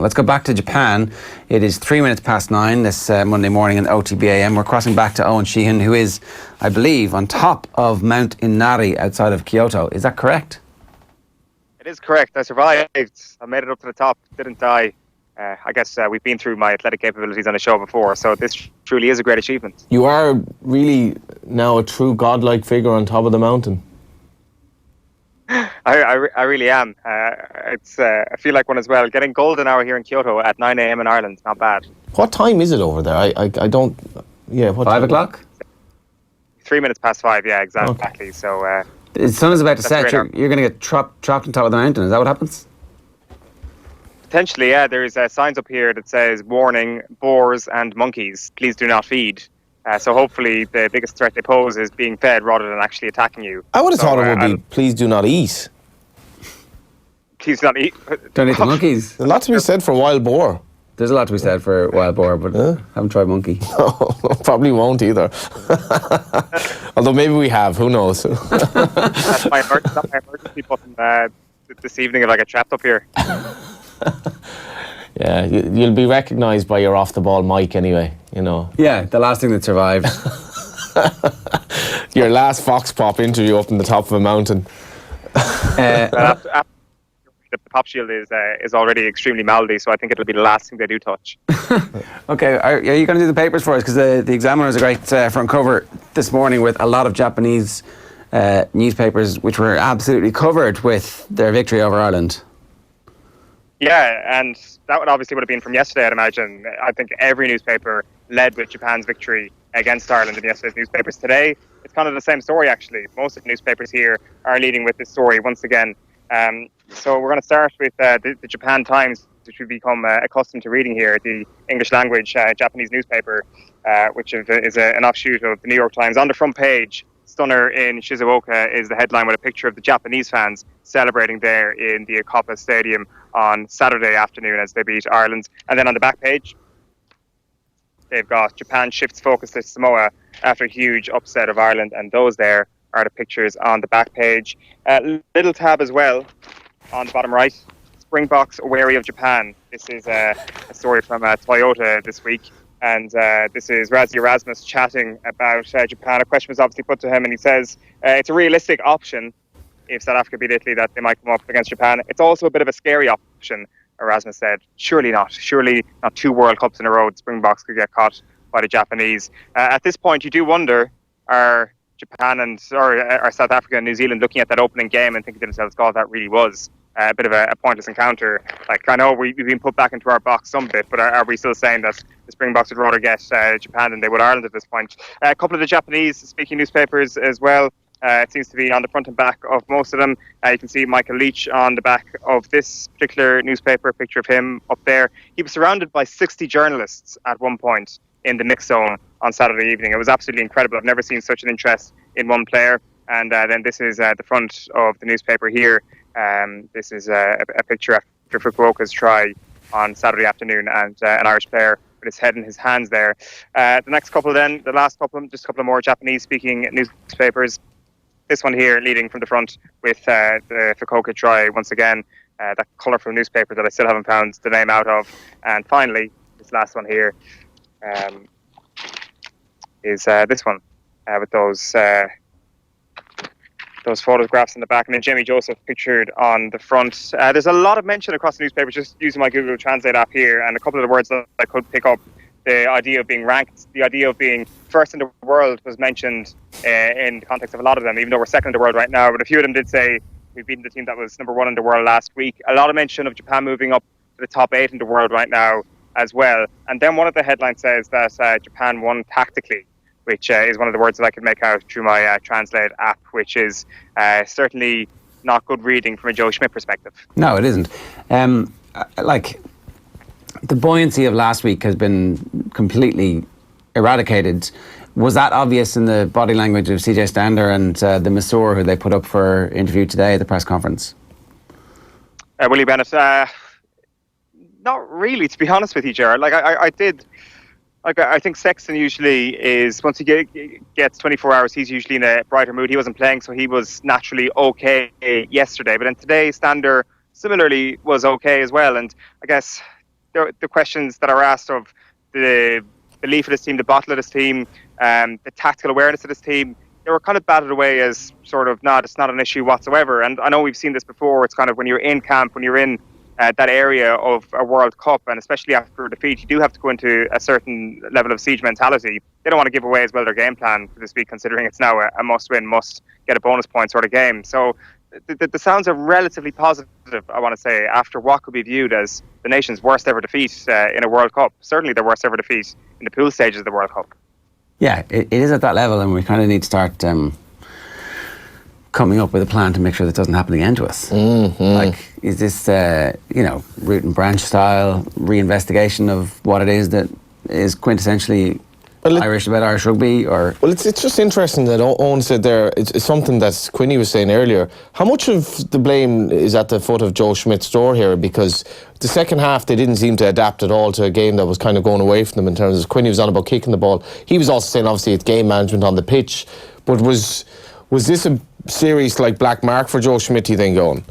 Let's go back to Japan. It is 3 minutes past 9 this Monday morning in OTB AM. We're crossing back to Eoin Sheahan, who is, I believe, on top of Mount Inari outside of Kyoto. Is that correct? It is correct. I survived. I made it up to the top. Didn't die. I guess we've been through my athletic capabilities on the show before, so this truly is a great achievement. You are really now a true godlike figure on top of the mountain. I really am. I feel like one as well. Getting golden hour here in Kyoto at 9 a.m. in Ireland, not bad. What time is it over there? I don't... Yeah, what 5 o'clock? 3 minutes past 5, yeah, exactly. Okay. So the sun is about to set. You're going to get trapped on top of the mountain. Is that what happens? potentially, yeah. There's signs up here that says, warning, boars and monkeys, please do not feed. So hopefully the biggest threat they pose is being fed rather than actually attacking you. I would have thought it would be, please do not eat. Please do not eat. Don't eat the monkeys. There's a lot to be said for wild boar. There's a lot to be said for wild boar, but haven't tried monkey. Probably won't either. Although maybe we have, who knows? That's my emergency button this evening if I get trapped up here. Yeah, you'll be recognised by your off-the-ball mic anyway, you know. Yeah, the last thing that survived. Your last Fox Pop interview up on the top of a mountain. After the pop shield is already extremely mouldy, so I think it'll be the last thing they do touch. Okay, are you going to do the papers for us? Because the Examiner has a great front cover this morning with a lot of Japanese newspapers which were absolutely covered with their victory over Ireland. Yeah, and that would have been from yesterday, I'd imagine. I think every newspaper led with Japan's victory against Ireland in yesterday's newspapers. Today, it's kind of the same story, actually. Most of the newspapers here are leading with this story once again. So we're going to start with the Japan Times, which we've become accustomed to reading here, the English language Japanese newspaper, which is an offshoot of the New York Times. On the front page, Stunner in Shizuoka is the headline with a picture of the Japanese fans celebrating there in the Akoppa Stadium on Saturday afternoon as they beat Ireland. And then on the back page, they've got Japan shifts focus to Samoa after a huge upset of Ireland, and those there are the pictures on the back page. Little tab as well on the bottom right. Springboks wary of Japan. This is a story from Toyota this week. And this is Razzie Erasmus chatting about Japan. A question was obviously put to him, and he says it's a realistic option if South Africa beat Italy that they might come up against Japan. It's also a bit of a scary option, Erasmus said. Surely not. Surely not 2 World Cups in a row. The Springboks could get caught by the Japanese. At this point, you do wonder, are Japan are South Africa and New Zealand looking at that opening game and thinking to themselves, God, that really was a bit of a pointless encounter. Like, I know we've been put back into our box some bit, but are we still saying that the Springboks would rather get Japan than they would Ireland at this point? A couple of the Japanese-speaking newspapers as well. It seems to be on the front and back of most of them. You can see Michael Leach on the back of this particular newspaper, a picture of him up there. He was surrounded by 60 journalists at one point in the mix zone on Saturday evening. It was absolutely incredible. I've never seen such an interest in one player. And then this is the front of the newspaper here. This is a picture after Fukuoka's try on Saturday afternoon, and an Irish player with his head in his hands there. The next couple then, the last couple, just a couple of more Japanese-speaking newspapers. This one here leading from the front with the Fukuoka try once again, that colourful newspaper that I still haven't found the name out of. And finally, this last one here is this one with those photographs in the back, and then Jamie Joseph pictured on the front. There's a lot of mention across the newspapers, just using my Google Translate app here, and a couple of the words that I could pick up. The idea of being ranked, the idea of being first in the world was mentioned in the context of a lot of them, even though we're second in the world right now. But a few of them did say we've beaten the team that was number 1 in the world last week. A lot of mention of Japan moving up to the top 8 in the world right now as well. And then one of the headlines says that Japan won tactically, which is one of the words that I could make out through my Translate app, which is certainly not good reading from a Joe Schmidt perspective. No, it isn't. The buoyancy of last week has been completely eradicated. Was that obvious in the body language of CJ Stander and the Masour who they put up for interview today at the press conference? Willie Bennett, not really, to be honest with you, Gerard. I think Sexton usually is, once he gets 24 hours, he's usually in a brighter mood. He wasn't playing, so he was naturally okay yesterday. But then today, Stander similarly was okay as well. And I guess the questions that are asked of the belief of this team, the bottle of this team, the tactical awareness of this team, they were kind of batted away as sort of, it's not an issue whatsoever. And I know we've seen this before. It's kind of when you're in camp, when you're in that area of a World Cup, and especially after a defeat, you do have to go into a certain level of siege mentality. They don't want to give away as well their game plan for this week, considering it's now a must-win, must-get a bonus point sort of game. So the sounds are relatively positive, I want to say, after what could be viewed as the nation's worst ever defeat in a World Cup. Certainly the worst ever defeat in the pool stages of the World Cup. Yeah, it is at that level, and we kind of need to start coming up with a plan to make sure that doesn't happen again to us. Mm-hmm. Like, is this, root and branch style reinvestigation of what it is that is quintessentially Irish about Irish rugby? Or it's just interesting that Owen said there, it's something that Quinny was saying earlier. How much of the blame is at the foot of Joe Schmidt's door here? Because the second half, they didn't seem to adapt at all to a game that was kind of going away from them in terms of Quinny was on about kicking the ball. He was also saying, obviously, it's game management on the pitch. But was this a serious black mark for Joe Schmidt, you think, Owen?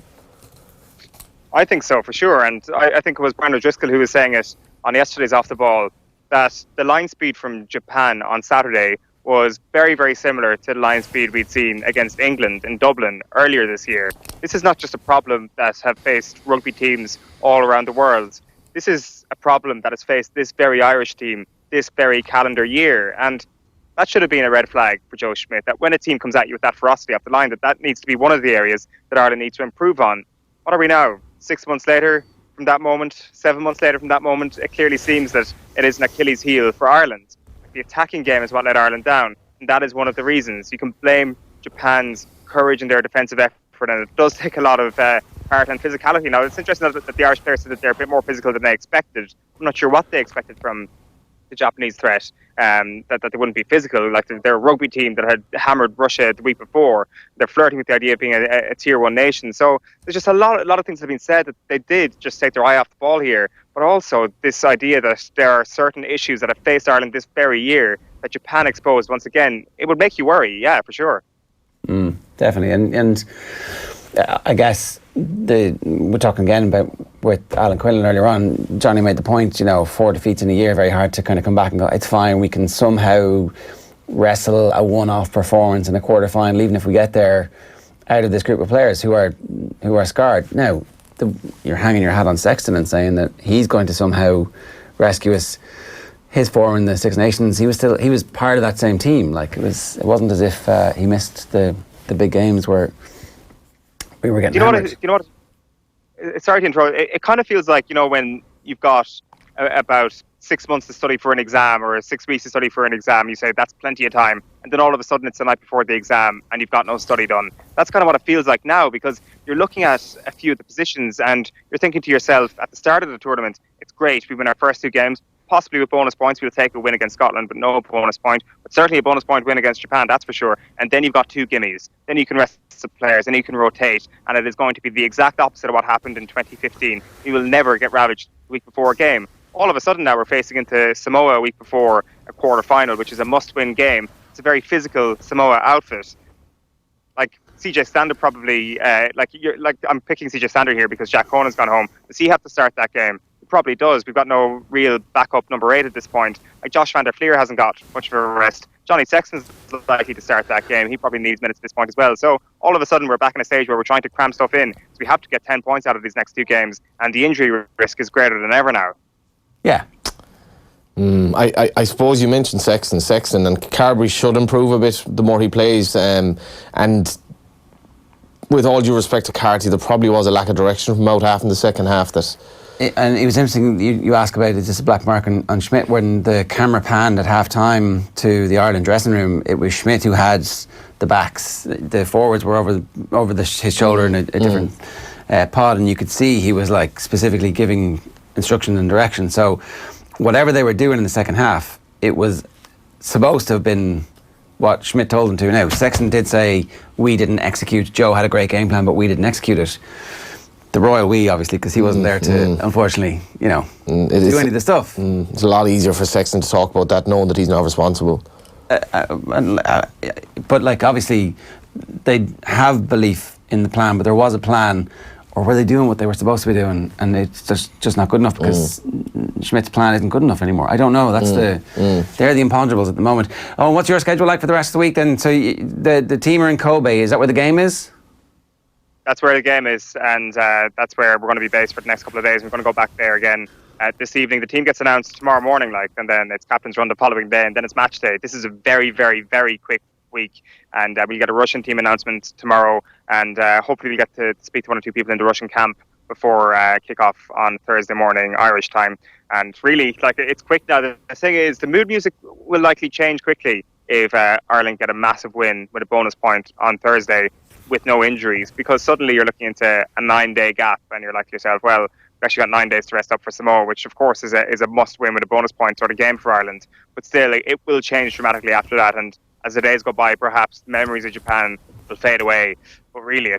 I think so, for sure. And I think it was Brian O'Driscoll who was saying it on yesterday's Off the Ball, that the line speed from Japan on Saturday was very, very similar to the line speed we'd seen against England in Dublin earlier this year. This is not just a problem that have faced rugby teams all around the world. This is a problem that has faced this very Irish team this very calendar year. And that should have been a red flag for Joe Schmidt, that when a team comes at you with that ferocity off the line, that needs to be one of the areas that Ireland needs to improve on. What are we now? 6 months later from that moment, 7 months later from that moment, it clearly seems that it is an Achilles heel for Ireland. The attacking game is what let Ireland down, and that is one of the reasons. You can blame Japan's courage in their defensive effort, and it does take a lot of heart and physicality. Now, it's interesting that the Irish players said that they're a bit more physical than they expected. I'm not sure what they expected from the Japanese threat, that they wouldn't be physical. Like, they're a rugby team that had hammered Russia the week before. They're flirting with the idea of being a tier one nation. So there's just a lot of things that have been said that they did just take their eye off the ball here. But also this idea that there are certain issues that have faced Ireland this very year that Japan exposed once again, it would make you worry, yeah, for sure. Definitely. And I guess we're talking again about with Alan Quinlan earlier on. Johnny made the point, 4 defeats in a year, very hard to kind of come back and go, it's fine, we can somehow wrestle a one-off performance in a quarter-final, even if we get there, out of this group of players who are scarred. Now, you're hanging your hat on Sexton and saying that he's going to somehow rescue us. His form in the Six Nations, he was part of that same team. Like, it wasn't as if he missed the big games where we were getting hammered. You know what? Sorry to interrupt. It kind of feels like, when you've got about 6 months to study for an exam or 6 weeks to study for an exam, you say that's plenty of time, and then all of a sudden it's the night before the exam and you've got no study done. That's kind of what it feels like now, because you're looking at a few of the positions and you're thinking to yourself, at the start of the tournament, it's great, we win our first 2 games, possibly with bonus points, we'll take a win against Scotland, but no bonus point. But certainly a bonus point win against Japan, that's for sure. And then you've got 2 gimmies. Then you can rest the players, and you can rotate. And it is going to be the exact opposite of what happened in 2015. We will never get ravaged the week before a game. All of a sudden now we're facing into Samoa a week before a quarter-final, which is a must-win game. It's a very physical Samoa outfit. Like, CJ Stander probably, I'm picking CJ Stander here because Jack Conan's gone home. Does he have to start that game? Probably does. We've got no real backup number 8 at this point. Like, Josh van der Fleer hasn't got much of a rest. Johnny Sexton's likely to start that game. He probably needs minutes at this point as well. So all of a sudden we're back in a stage where we're trying to cram stuff in. So we have to get 10 points out of these next 2 games, and the injury risk is greater than ever now. Yeah. I suppose you mentioned Sexton and Carberry should improve a bit the more he plays, and with all due respect to Carty, there probably was a lack of direction from out half in the second half. And it was interesting, you ask about, is this a black mark on Schmidt? When the camera panned at half-time to the Ireland dressing room, it was Schmidt who had the backs. The forwards were over his shoulder in a different pod, and you could see he was specifically giving instruction and direction. So whatever they were doing in the second half, it was supposed to have been what Schmidt told them to. Now, Sexton did say, we didn't execute. Joe had a great game plan, but we didn't execute it. The royal we, obviously, because he wasn't there to, unfortunately, do any of the stuff. It's a lot easier for Sexton to talk about that, knowing that he's not responsible. But obviously, they have belief in the plan, but there was a plan or were they doing what they were supposed to be doing, and it's just not good enough because Schmidt's plan isn't good enough anymore? I don't know. That's they're the imponderables at the moment. Oh, and what's your schedule like for the rest of the week then? So the team are in Kobe. Is that where the game is? That's where the game is, and that's where we're going to be based for the next couple of days. We're going to go back there again this evening. The team gets announced tomorrow morning, and then it's captain's run the following day, and then it's match day. This is a very, very, very quick week, and we'll get a Russian team announcement tomorrow, and hopefully we'll get to speak to one or two people in the Russian camp before kickoff on Thursday morning Irish time. And really, it's quick now. The thing is, the mood music will likely change quickly if Ireland get a massive win with a bonus point on Thursday with no injuries, because suddenly you're looking into a 9-day gap, and you're like to yourself, well, we've actually got 9 days to rest up for Samoa, which of course is a must win with a bonus point sort of game for Ireland. But still, it will change dramatically after that, and as the days go by, perhaps memories of Japan will fade away. But really,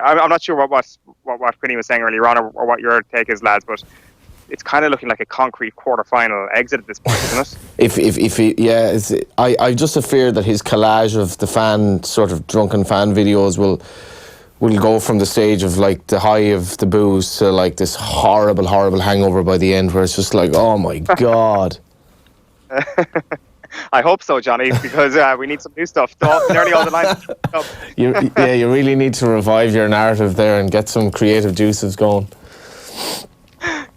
I'm not sure what Quinny was saying earlier on, or what your take is, lads, but it's kind of looking like a concrete quarter-final exit at this point, isn't it? I just have fear that his collage of the drunken fan videos will go from the stage of like the high of the booze to like this horrible hangover by the end, where it's just like, oh my God. I hope so, Johnny, because we need some new stuff. Nearly all the lines. You really need to revive your narrative there and get some creative juices going.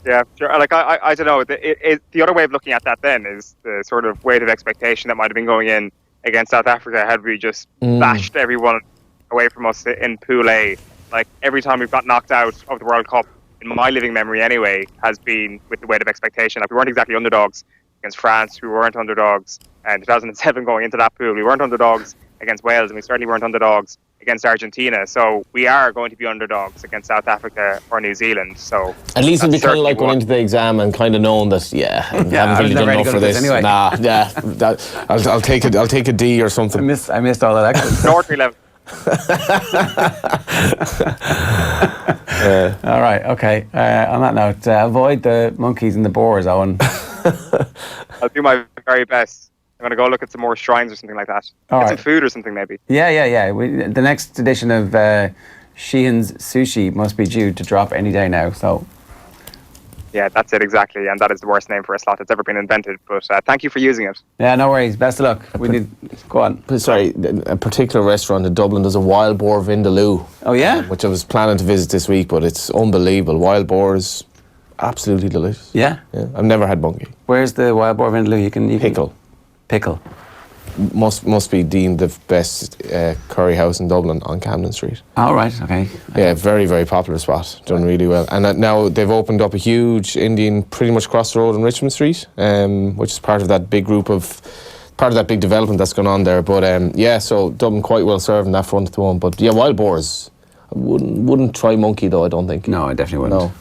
Yeah, sure. I don't know. The other way of looking at that then is the sort of weight of expectation that might have been going in against South Africa had we just bashed everyone away from us in Pool A. Like, every time we've got knocked out of the World Cup, in my living memory anyway, has been with the weight of expectation. Like, we weren't exactly underdogs against France. We weren't underdogs in 2007 going into that pool. We weren't underdogs against Wales, and we certainly weren't underdogs against Argentina. So we are going to be underdogs against South Africa or New Zealand. So at least it'd be kind of like going into the exam and kind of knowing that, we haven't really done enough for this. Anyway. I'll take it. I'll take a D or something. I missed all that action. North 11. All right, okay. On that note, avoid the monkeys and the boars, Owen. I'll do my very best. I'm going to go look at some more shrines or something like that. Get some food or something, maybe. Yeah. The next edition of Sheahan's Sushi must be due to drop any day now, so... Yeah, that's it, exactly. And that is the worst name for a slot that's ever been invented. But thank you for using it. Yeah, no worries. Best of luck. Go on. Sorry, a particular restaurant in Dublin does a wild boar vindaloo. Oh, yeah? Which I was planning to visit this week, but it's unbelievable. Wild boars, absolutely delicious. Yeah? I've never had monkey. Where's the wild boar vindaloo? You can Pickle. Must be deemed the best curry house in Dublin on Camden Street. Oh, right, okay. Yeah, very, very popular spot. Done really well. And now they've opened up a huge Indian pretty much across the road on Richmond Street, which is part of that big development that's going on there. But so Dublin quite well served on that front at the moment. But yeah, wild boars. I wouldn't try monkey though, I don't think. No, I definitely wouldn't. No.